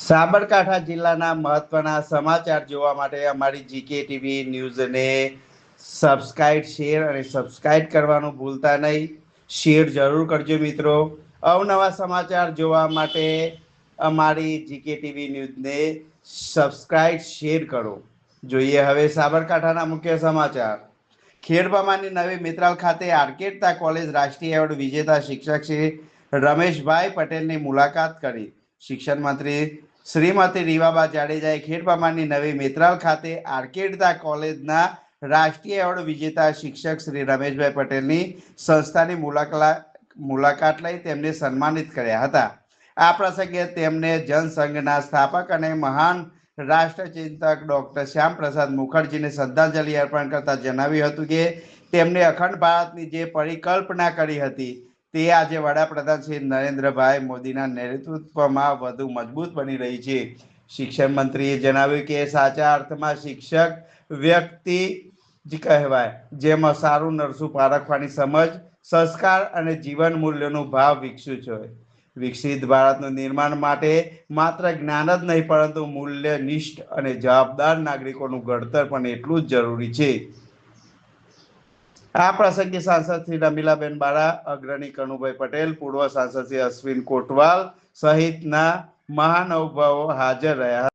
સાબરકાંઠા જિલ્લાના મહત્વના સમાચાર જોવા માટે અમારી જીકે ટીવી ન્યૂઝને સબસ્ક્રાઇબ કરવાનું ભૂલતા નહીં. શેર જરૂર કરજો મિત્રો. અવનવા સમાચાર જોવા માટે અમારી જીકે ટીવી ન્યૂઝને શેર કરો. જોઈએ હવે સાબરકાંઠાના મુખ્ય સમાચાર. ખેડબ્રહ્માની નવી મિત્રાલ ખાતે આર્કેડતા કોલેજ રાષ્ટ્રીય એવોર્ડ વિજેતા શિક્ષક શ્રી રમેશભાઈ પટેલની મુલાકાત કરી. શિક્ષણ મંત્રી શ્રીમતી રીવાબા જાડેજાએ ખેડબ્રહ્માની નવી મિત્રાલ ખાતે આર્કેડતા કોલેજના રાષ્ટ્રીય એવોર્ડ વિજેતા શિક્ષક શ્રી રમેશભાઈ પટેલની સંસ્થાની મુલાકાત લઈ તેમને સન્માનિત કર્યા હતા. આ પ્રસંગે તેમને જનસંઘના સ્થાપક અને મહાન રાષ્ટ્રચિંતક ડોક્ટર શ્યામપ્રસાદ મુખર્જીને શ્રદ્ધાંજલિ અર્પણ કરતા જણાવ્યું હતું કે તેમણે અખંડ ભારતની જે પરિકલ્પના કરી હતી તે આજે વડાપ્રધાન શ્રી નરેન્દ્રભાઈ મોદીના નેતૃત્વમાં વધુ મજબૂત બની રહી છે. શિક્ષણ મંત્રીએ જણાવ્યું કે સાચા અર્થમાં શિક્ષક વ્યક્તિ જ કહેવાય, જેમાં સારું નરસું પારખવાની સમજ, સંસ્કાર અને જીવન મૂલ્યોનું ભાવ વિકસ્યું છે. વિકસિત ભારતનું નિર્માણ માટે માત્ર જ્ઞાન જ નહીં પરંતુ મૂલ્યનિષ્ઠ અને જવાબદાર નાગરિકોનું ઘડતર પણ એટલું જ જરૂરી છે. આ પ્રસંગે સાંસદ શ્રી રમીલાબેન બારા, અગ્રણી કનુભાઈ પટેલ, પૂર્વ સાંસદ શ્રી અશ્વિન કોટવાલ સહિતના મહાનુભાવો હાજર રહ્યા.